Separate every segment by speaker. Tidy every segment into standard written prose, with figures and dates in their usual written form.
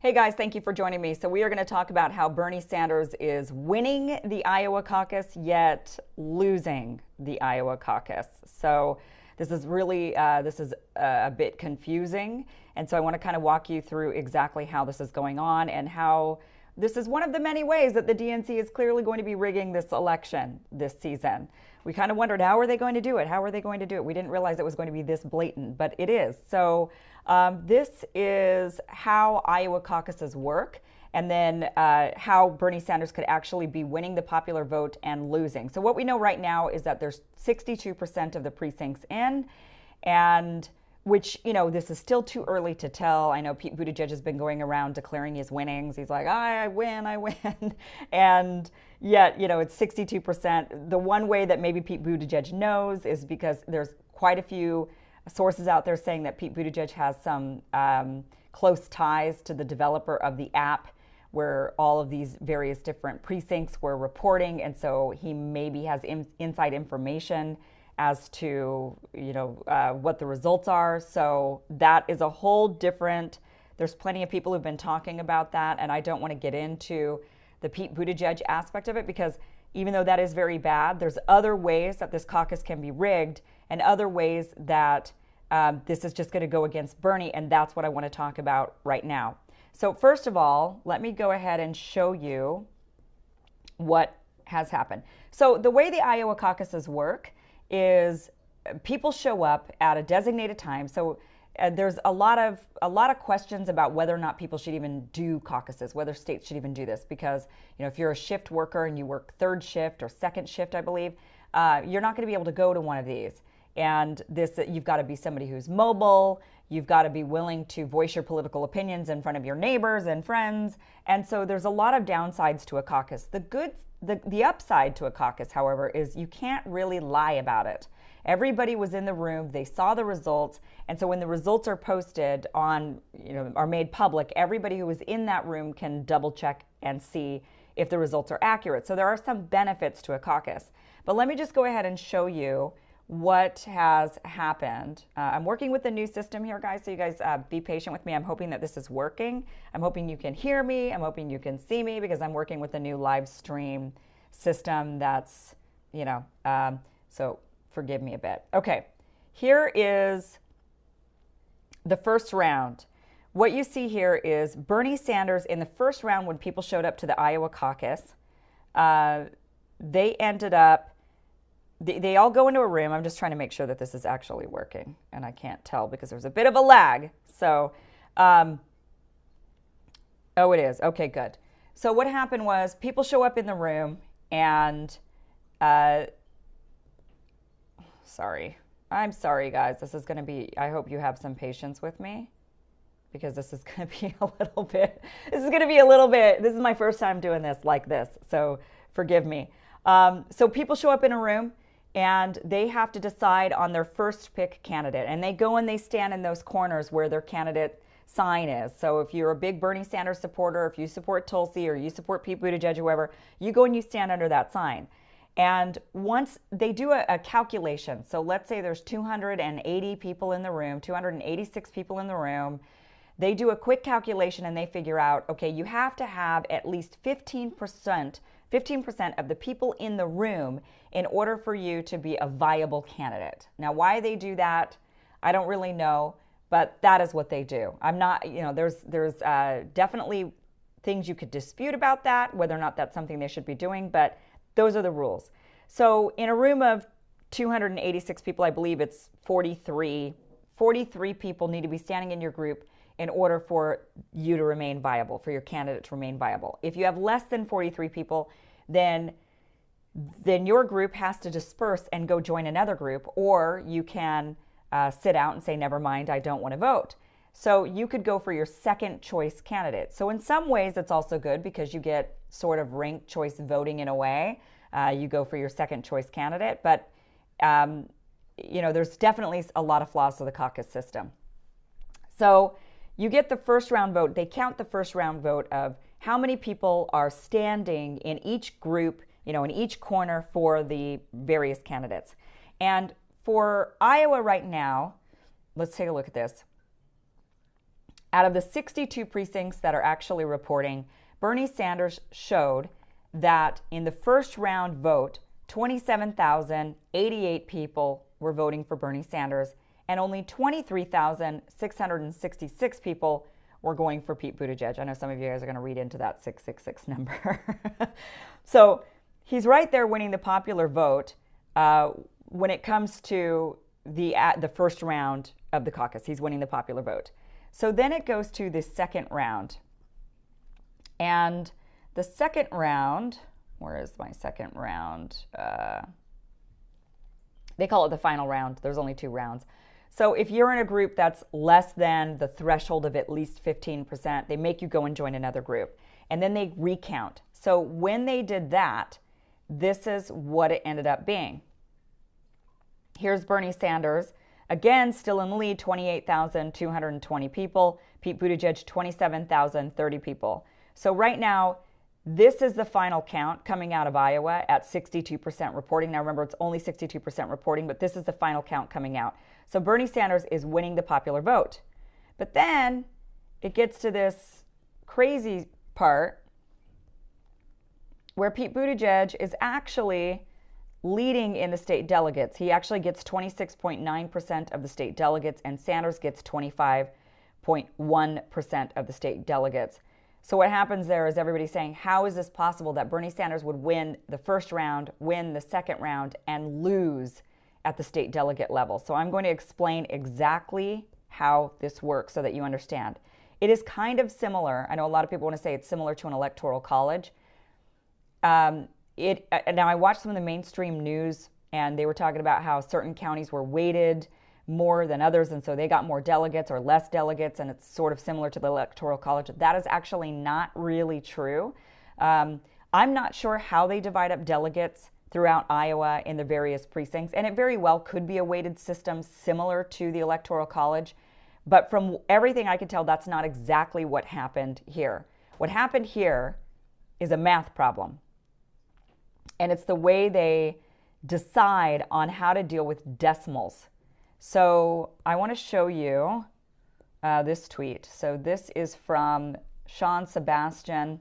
Speaker 1: Hey guys, thank you for joining me. So we are going to talk about how Bernie Sanders is winning the Iowa caucus, yet losing the Iowa caucus. So this is really, a bit confusing. And so I want to kind of walk you through exactly how this is going on and how this is one of the many ways that the DNC is clearly going to be rigging this election this season. We kind of wondered, how are they going to do it? How are they going to do it? We didn't realize it was going to be this blatant, but it is. So this is how Iowa caucuses work, and then how Bernie Sanders could actually be winning the popular vote and losing. So what we know right now is that there's 62% of the precincts in, and which, this is still too early to tell. I know Pete Buttigieg has been going around declaring his winnings. He's like, I win. And yet, it's 62%. The one way that maybe Pete Buttigieg knows is because there's quite a few sources out there saying that Pete Buttigieg has some close ties to the developer of the app where all of these various different precincts were reporting. And so he maybe has inside information as to what the results are. So that is a whole different, there's plenty of people who've been talking about that, and I don't want to get into the Pete Buttigieg aspect of it, because even though that is very bad, there's other ways that this caucus can be rigged and other ways that this is just going to go against Bernie, and that's what I want to talk about right now. So first of all, let me go ahead and show you what has happened. So the way the Iowa caucuses work is people show up at a designated time. So there's a lot of questions about whether or not people should even do caucuses, whether states should even do this, because if you're a shift worker and you work third shift or second shift, I believe, you're not going to be able to go to one of these. And you've got to be somebody who's mobile. You've got to be willing to voice your political opinions in front of your neighbors and friends. And so there's a lot of downsides to a caucus. The upside to a caucus, however, is you can't really lie about it. Everybody was in the room, they saw the results, and so when the results are posted are made public, everybody who was in that room can double check and see if the results are accurate. So there are some benefits to a caucus. But let me just go ahead and show you what has happened. I'm working with the new system here, guys, so you guys be patient with me. I'm hoping that this is working. I'm hoping you can hear me. I'm hoping you can see me, because I'm working with a new live stream system that's, so forgive me a bit. Okay, here is the first round. What you see here is Bernie Sanders in the first round when people showed up to the Iowa caucus. They ended up, they all go into a room. I'm just trying to make sure that this is actually working, and I can't tell because there's a bit of a lag. So, oh, it is. Okay, good. So what happened was people show up in the room and, I'm sorry, guys. This is going to be, I hope you have some patience with me, because this is going to be this is my first time doing this like this. So forgive me. So people show up in a room, and they have to decide on their first pick candidate. And they go and they stand in those corners where their candidate sign is. So if you're a big Bernie Sanders supporter, if you support Tulsi or you support Pete Buttigieg or whoever, you go and you stand under that sign. And once they do a calculation, so let's say there's 280 people in the room, 286 people in the room, they do a quick calculation and they figure out, okay, you have to have at least 15% of the people in the room in order for you to be a viable candidate. Now, why they do that, I don't really know, but that is what they do. I'm not, there's definitely things you could dispute about that, whether or not that's something they should be doing, but those are the rules. So in a room of 286 people, I believe it's 43 people need to be standing in your group in order for you to remain viable, for your candidate to remain viable. If you have less than 43 people, then your group has to disperse and go join another group, or you can sit out and say, never mind, I don't want to vote. So you could go for your second choice candidate. So in some ways, it's also good because you get sort of ranked choice voting in a way. You go for your second choice candidate, but there's definitely a lot of flaws to the caucus system. So you get the first round vote. They count the first round vote of how many people are standing in each group, in each corner for the various candidates. And for Iowa right now, let's take a look at this. Out of the 62 precincts that are actually reporting, Bernie Sanders showed that in the first round vote, 27,088 people were voting for Bernie Sanders, and only 23,666 people were going for Pete Buttigieg. I know some of you guys are going to read into that 666 number. So he's right there winning the popular vote when it comes to the first round of the caucus. He's winning the popular vote. So then it goes to the second round. And the second round, where is my second round? They call it the final round. There's only 2 rounds. So if you're in a group that's less than the threshold of at least 15%, they make you go and join another group. And then they recount. So when they did that, this is what it ended up being. Here's Bernie Sanders, again, still in the lead, 28,220 people. Pete Buttigieg, 27,030 people. So right now, this is the final count coming out of Iowa at 62% reporting. Now remember, it's only 62% reporting, but this is the final count coming out. So Bernie Sanders is winning the popular vote. But then it gets to this crazy part where Pete Buttigieg is actually leading in the state delegates. He actually gets 26.9% of the state delegates, and Sanders gets 25.1% of the state delegates. So what happens there is everybody's saying, how is this possible that Bernie Sanders would win the first round, win the second round, and lose at the state delegate level? So I'm going to explain exactly how this works so that you understand. It is kind of similar. I know a lot of people want to say it's similar to an electoral college. Now I watched some of the mainstream news, and they were talking about how certain counties were weighted more than others, and so they got more delegates or less delegates, and it's sort of similar to the electoral college. That is actually not really true. I'm not sure how they divide up delegates throughout Iowa in the various precincts, and it very well could be a weighted system similar to the electoral college, but from everything I can tell, that's not exactly what happened here. What happened here is a math problem, and it's the way they decide on how to deal with decimals. So I want to show you this tweet. So this is from Sean Sebastian.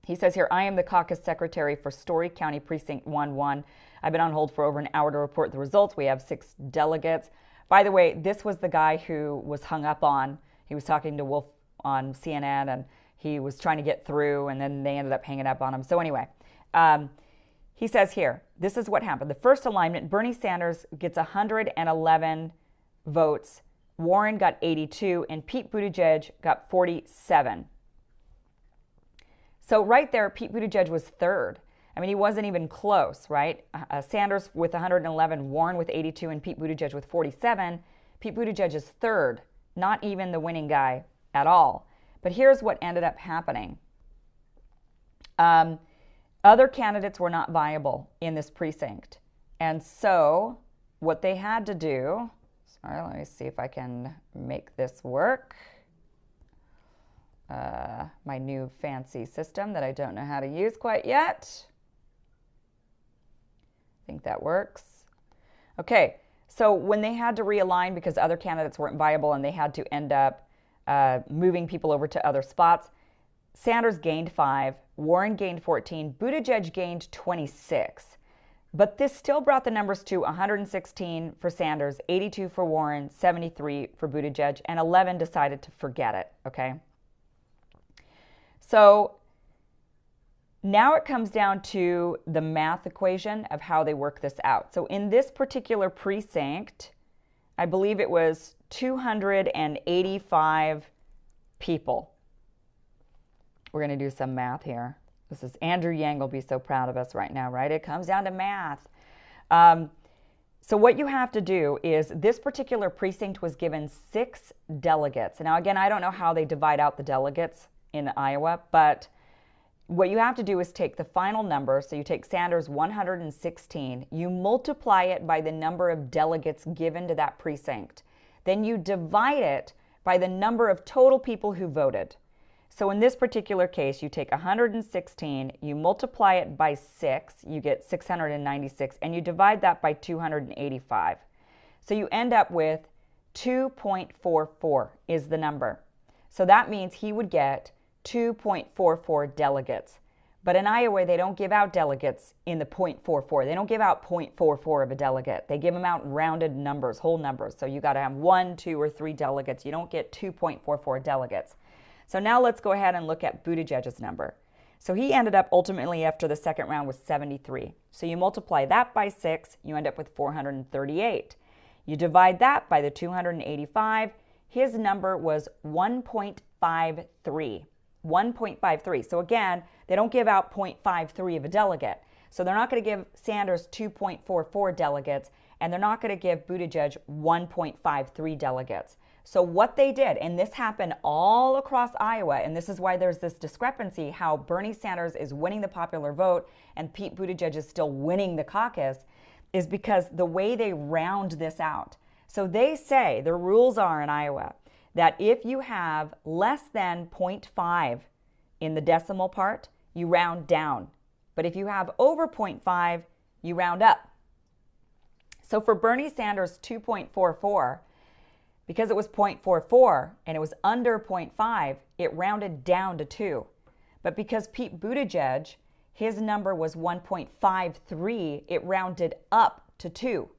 Speaker 1: He says here, I am the caucus secretary for Story County Precinct 1-1. I've been on hold for over an hour to report the results. We have 6 delegates. By the way, this was the guy who was hung up on. He was talking to Wolf on CNN, and he was trying to get through, and then they ended up hanging up on him. So anyway, he says here, this is what happened. The first alignment, Bernie Sanders gets 111 votes, Warren got 82, and Pete Buttigieg got 47. So right there, Pete Buttigieg was third. I mean, he wasn't even close, right? Sanders with 111, Warren with 82, and Pete Buttigieg with 47. Pete Buttigieg is third, not even the winning guy at all. But here's what ended up happening. Other candidates were not viable in this precinct. And so what they had to do, sorry, let me see if I can make this work. My new fancy system that I don't know how to use quite yet. I think that works. Okay, so when they had to realign because other candidates weren't viable and they had to end up moving people over to other spots, Sanders gained 5, Warren gained 14, Buttigieg gained 26. But this still brought the numbers to 116 for Sanders, 82 for Warren, 73 for Buttigieg, and 11 decided to forget it, okay? So now it comes down to the math equation of how they work this out. So in this particular precinct, I believe it was 285 people. We're going to do some math here. This is Andrew Yang will be so proud of us right now, right? It comes down to math. So what you have to do is this particular precinct was given 6 delegates. Now, again, I don't know how they divide out the delegates in Iowa, but what you have to do is take the final number. So you take Sanders 116, you multiply it by the number of delegates given to that precinct. Then you divide it by the number of total people who voted. So in this particular case, you take 116, you multiply it by 6, you get 696, and you divide that by 285. So you end up with 2.44 is the number. So that means he would get 2.44 delegates. But in Iowa, they don't give out delegates in the 0.44. They don't give out 0.44 of a delegate. They give them out rounded numbers, whole numbers. So you got to have 1, 2, or 3 delegates. You don't get 2.44 delegates. So now let's go ahead and look at Buttigieg's number. So he ended up ultimately after the second round with 73. So you multiply that by 6, you end up with 438. You divide that by the 285, his number was 1.53. 1.53. So again, they don't give out 0.53 of a delegate. So they're not going to give Sanders 2.44 delegates, and they're not going to give Buttigieg 1.53 delegates. So what they did, and this happened all across Iowa, and this is why there's this discrepancy, how Bernie Sanders is winning the popular vote and Pete Buttigieg is still winning the caucus, is because the way they round this out. So they say, the rules are in Iowa, that if you have less than 0.5 in the decimal part, you round down. But if you have over 0.5, you round up. So for Bernie Sanders 2.44, because it was 0.44 and it was under 0.5, it rounded down to 2. But because Pete Buttigieg, his number was 1.53, it rounded up to 2.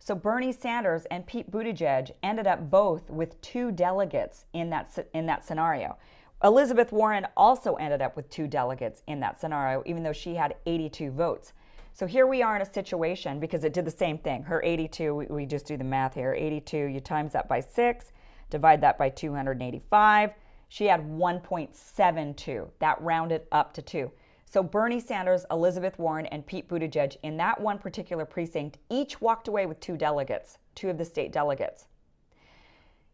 Speaker 1: So Bernie Sanders and Pete Buttigieg ended up both with 2 delegates in that scenario. Elizabeth Warren also ended up with 2 delegates in that scenario, even though she had 82 votes. So here we are in a situation, because it did the same thing. Her 82, we just do the math here. 82, you times that by 6, divide that by 285. She had 1.72. That rounded up to 2. So Bernie Sanders, Elizabeth Warren, and Pete Buttigieg in that one particular precinct each walked away with 2 delegates, 2 of the state delegates.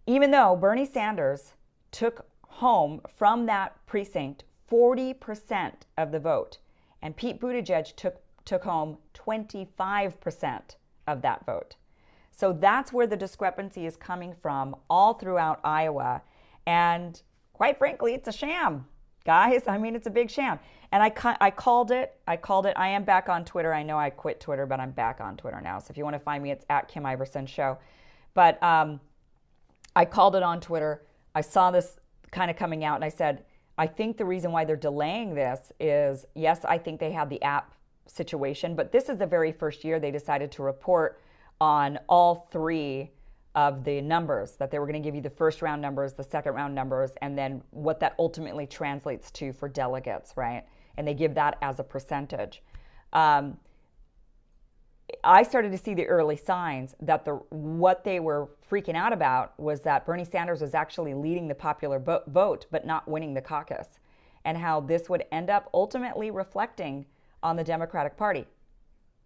Speaker 1: Even though Bernie Sanders took home from that precinct 40% of the vote, and Pete Buttigieg took home 25% of that vote. So that's where the discrepancy is coming from all throughout Iowa. And quite frankly, it's a sham, guys. I mean, it's a big sham. And I called it. I am back on Twitter. I know I quit Twitter, but I'm back on Twitter now. So if you want to find me, it's at Kim Iverson Show. But I called it on Twitter. I saw this kind of coming out, and I said, I think the reason why they're delaying this is, yes, I think they have the app situation, but this is the very first year they decided to report on all 3 of the numbers, that they were going to give you the first round numbers, the second round numbers, and then what that ultimately translates to for delegates, right? And they give that as a percentage. I started to see the early signs that what they were freaking out about was that Bernie Sanders was actually leading the popular vote, but not winning the caucus, and how this would end up ultimately reflecting on the Democratic Party.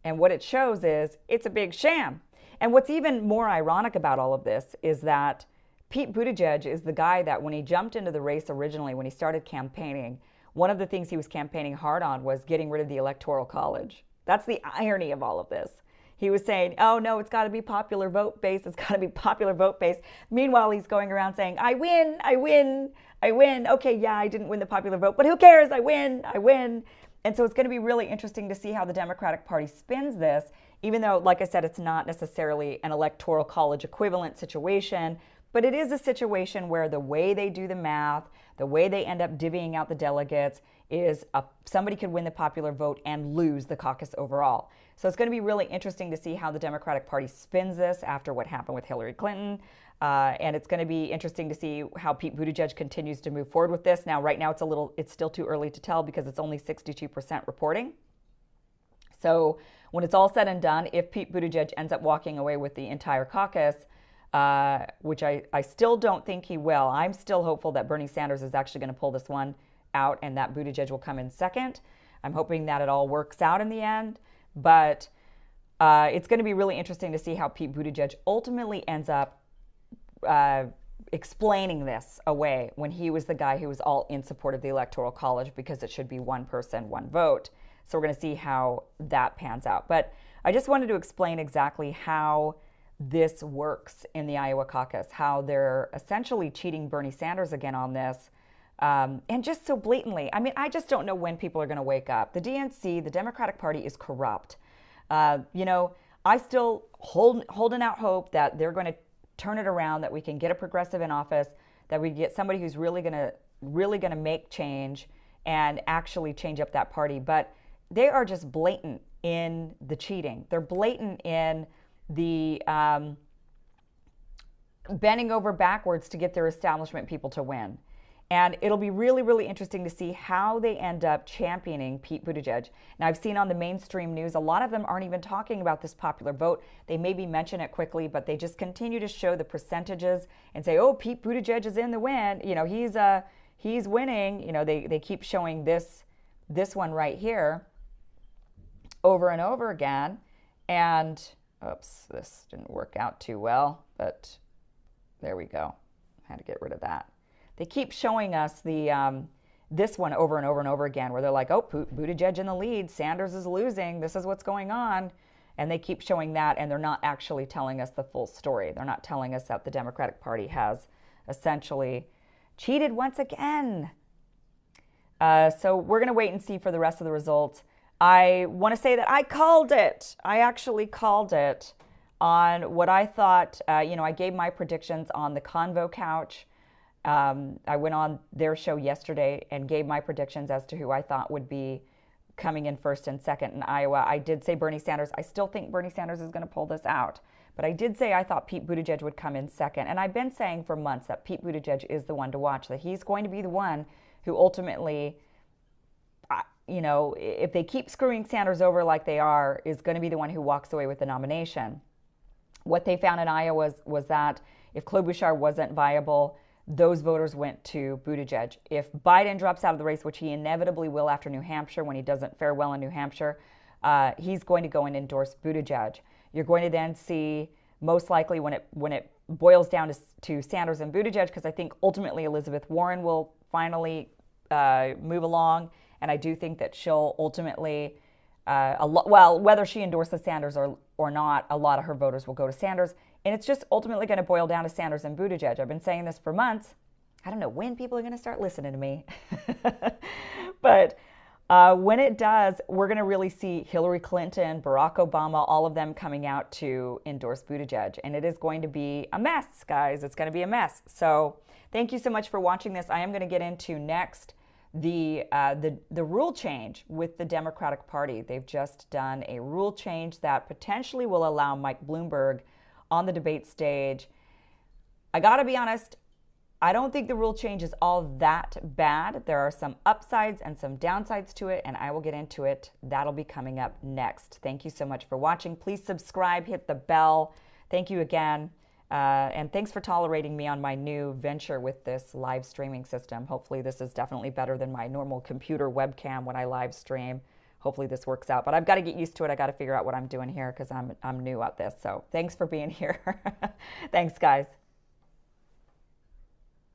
Speaker 1: And what it shows is it's a big sham. And what's even more ironic about all of this is that Pete Buttigieg is the guy that when he jumped into the race originally, when he started campaigning, one of the things he was campaigning hard on was getting rid of the Electoral College. That's the irony of all of this. He was saying, oh no, it's got to be popular vote based. It's got to be popular vote based. Meanwhile, he's going around saying, I win, I win, I win. Okay, yeah, I didn't win the popular vote, but who cares? I win, I win. And so it's going to be really interesting to see how the Democratic Party spins this, even though, like I said, it's not necessarily an Electoral College equivalent situation, but it is a situation where the way they do the math, the way they end up divvying out the delegates is somebody could win the popular vote and lose the caucus overall. So it's going to be really interesting to see how the Democratic Party spins this after what happened with Hillary Clinton. And it's going to be interesting to see how Pete Buttigieg continues to move forward with this. Now, right now, it's still too early to tell because it's only 62% reporting. So when it's all said and done, if Pete Buttigieg ends up walking away with the entire caucus, which I still don't think he will, I'm still hopeful that Bernie Sanders is actually going to pull this one out and that Buttigieg will come in second. I'm hoping that it all works out in the end. But it's going to be really interesting to see how Pete Buttigieg ultimately ends up explaining this away when he was the guy who was all in support of the Electoral College because it should be one person, one vote. So we're going to see how that pans out. But I just wanted to explain exactly how this works in the Iowa caucus, how they're essentially cheating Bernie Sanders again on this. And just so blatantly, I mean, I just don't know when people are going to wake up. The DNC, the Democratic Party, is corrupt. I still holding out hope that they're going to turn it around, that we can get a progressive in office, that we get somebody who's really gonna make change and actually change up that party. But they are just blatant in the cheating. They're blatant in the bending over backwards to get their establishment people to win. And it'll be really, really interesting to see how they end up championing Pete Buttigieg. Now, I've seen on the mainstream news, a lot of them aren't even talking about this popular vote. They maybe mention it quickly, but they just continue to show the percentages and say, oh, Pete Buttigieg is in the win. You know, he's winning. You know, they keep showing this one right here over and over again. And, oops, this didn't work out too well, but there we go. I had to get rid of that. They keep showing us this one over and over and over again, where they're like, oh, Buttigieg in the lead, Sanders is losing, this is what's going on. And they keep showing that, and they're not actually telling us the full story. They're not telling us that the Democratic Party has essentially cheated once again. So we're going to wait and see for the rest of the results. I want to say that I called it. I actually called it on what I thought. I gave my predictions on the Convo Couch. I went on their show yesterday and gave my predictions as to who I thought would be coming in first and second in Iowa. I did say Bernie Sanders. I still think Bernie Sanders is going to pull this out. But I did say I thought Pete Buttigieg would come in second. And I've been saying for months that Pete Buttigieg is the one to watch, that he's going to be the one who ultimately, if they keep screwing Sanders over like they are, is going to be the one who walks away with the nomination. What they found in Iowa was that if Klobuchar wasn't viable, those voters went to Buttigieg. If Biden drops out of the race, which he inevitably will after New Hampshire, when he doesn't fare well in New Hampshire, he's going to go and endorse Buttigieg. You're going to then see, most likely when it boils down to Sanders and Buttigieg, because I think ultimately Elizabeth Warren will finally move along, and I do think that she'll ultimately, whether she endorses Sanders or not, a lot of her voters will go to Sanders. And it's just ultimately going to boil down to Sanders and Buttigieg. I've been saying this for months. I don't know when people are going to start listening to me. But when it does, we're going to really see Hillary Clinton, Barack Obama, all of them coming out to endorse Buttigieg. And it is going to be a mess, guys. It's going to be a mess. So thank you so much for watching this. I am going to get into next the rule change with the Democratic Party. They've just done a rule change that potentially will allow Mike Bloomberg on the debate stage. I gotta be honest, I don't think the rule change is all that bad. There are some upsides and some downsides to it, and I will get into it. That'll be coming up next. Thank you so much for watching. Please subscribe, hit the bell. Thank you again. And thanks for tolerating me on my new venture with this live streaming system. Hopefully this is definitely better than my normal computer webcam when I live stream. Hopefully this works out, but I've got to get used to it. I got to figure out what I'm doing here because I'm new at this. So thanks for being here. Thanks, guys.